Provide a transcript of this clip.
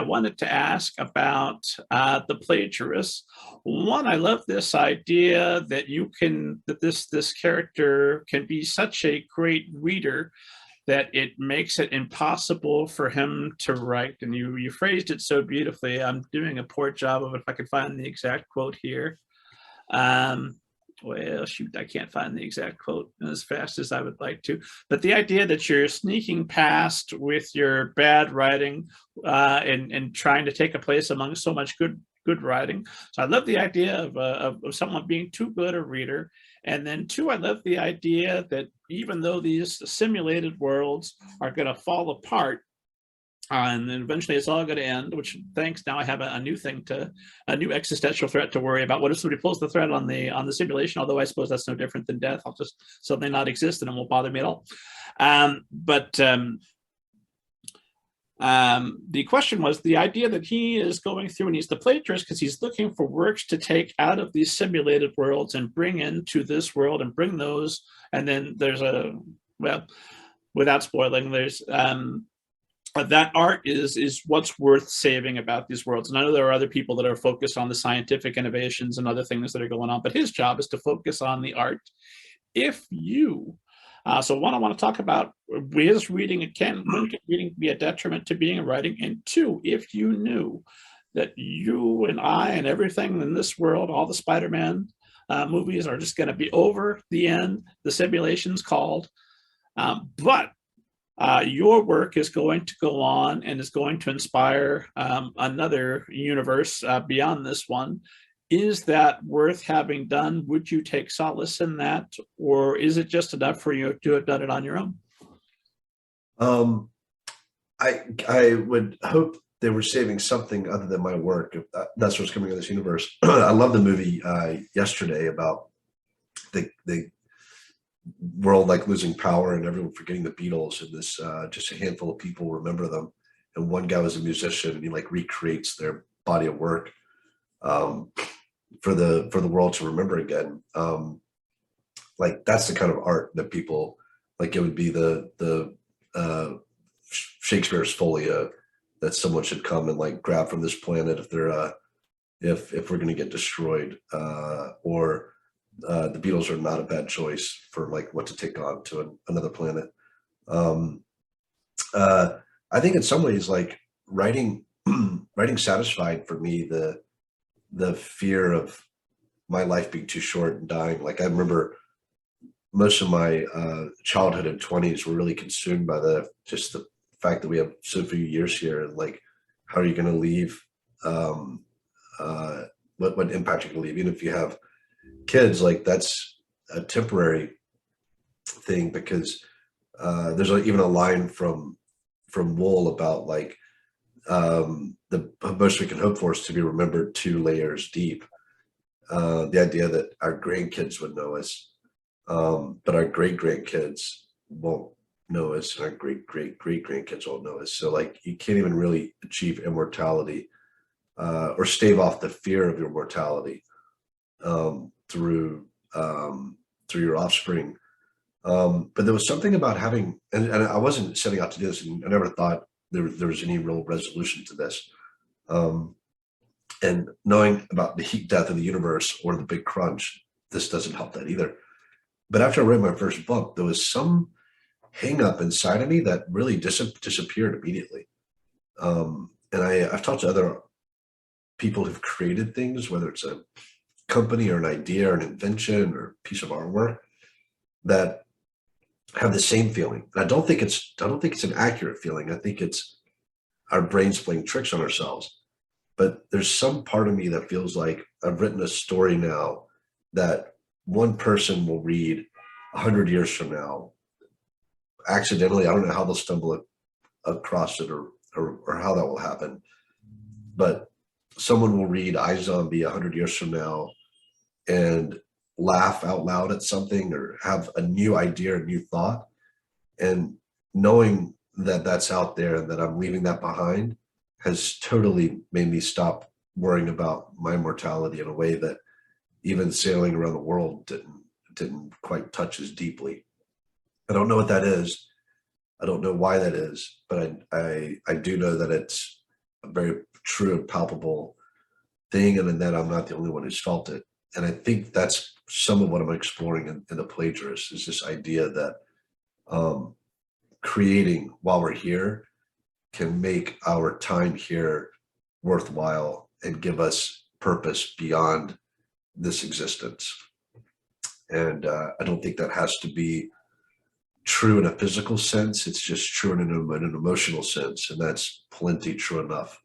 wanted to ask about the plagiarists. One, I love this idea that this character can be such a great reader that it makes it impossible for him to write. And you phrased it so beautifully. I'm doing a poor job of it. If I could find the exact quote here. Well, shoot, I can't find the exact quote as fast as I would like to. But the idea that you're sneaking past with your bad writing and trying to take a place among so much good writing. So I love the idea of someone being too good a reader. And then two, I love the idea that even though these simulated worlds are going to fall apart, and then eventually it's all going to end, which thanks, now I have a new new existential threat to worry about. What if somebody pulls the thread on the simulation? Although I suppose that's no different than death. I'll just suddenly not exist and it won't bother me at all. The question was the idea that he is going through, and he's the plagiarist because he's looking for works to take out of these simulated worlds and bring into this world and bring those. And then there's well, without spoiling, there's that art is what's worth saving about these worlds. And I know there are other people that are focused on the scientific innovations and other things that are going on, but his job is to focus on the art. If you, so one, I want to talk about, is reading, can reading be a detriment to being writing? And two, if you knew that you and I and everything in this world, all the Spider-Man movies are just going to be over, the end, the simulation's called, but your work is going to go on and is going to inspire another universe beyond this one. Is that worth having done? Would you take solace in that? Or is it just enough for you to have done it on your own? I would hope they were saving something other than my work. That's what's coming in this universe. I love the movie Yesterday about the world like losing power and everyone forgetting the Beatles, and this just a handful of people remember them, and one guy was a musician and he like recreates their body of work for the world to remember again. Like that's the kind of art that people like. It would be the Shakespeare's Folia that someone should come and like grab from this planet if they're if we're going to get destroyed, or the Beatles are not a bad choice for like what to take on to another planet. I think in some ways, like writing satisfied for me the fear of my life being too short and dying. Like I remember most of my childhood and 20s were really consumed by just the fact that we have so few years here, and like how are you going to leave, what impact you can leave, even if you have kids. Like that's a temporary thing, because there's even a line from Wool about like the most we can hope for is to be remembered 2 layers deep. The idea that our grandkids would know us, but our great grandkids won't know us, and our great grandkids won't know us. So like you can't even really achieve immortality or stave off the fear of your mortality through your offspring. But there was something about having, and I wasn't setting out to do this, and I never thought there was any real resolution to this. And knowing about the heat death of the universe or the big crunch, this doesn't help that either. But after I read my first book, there was some hang up inside of me that really disappeared immediately. And I've talked to other people who've created things, whether it's a company or an idea or an invention or a piece of artwork, that have the same feeling. And I don't think it's an accurate feeling. I think it's our brains playing tricks on ourselves. But there's some part of me that feels like I've written a story now that one person will read 100 years from now, accidentally. I don't know how they'll stumble across it or how that will happen, but someone will read iZombie 100 years from now and laugh out loud at something or have a new idea, a new thought. And knowing that that's out there and that I'm leaving that behind has totally made me stop worrying about my mortality in a way that even sailing around the world didn't quite touch as deeply. I don't know what that is. I don't know why that is, but I do know that a very true and palpable thing, and that I'm not the only one who's felt it. And I think that's some of what I'm exploring in the plagiarist, is this idea that creating while we're here can make our time here worthwhile and give us purpose beyond this existence. And I don't think that has to be true in a physical sense. It's just true in an emotional sense, and that's plenty true enough.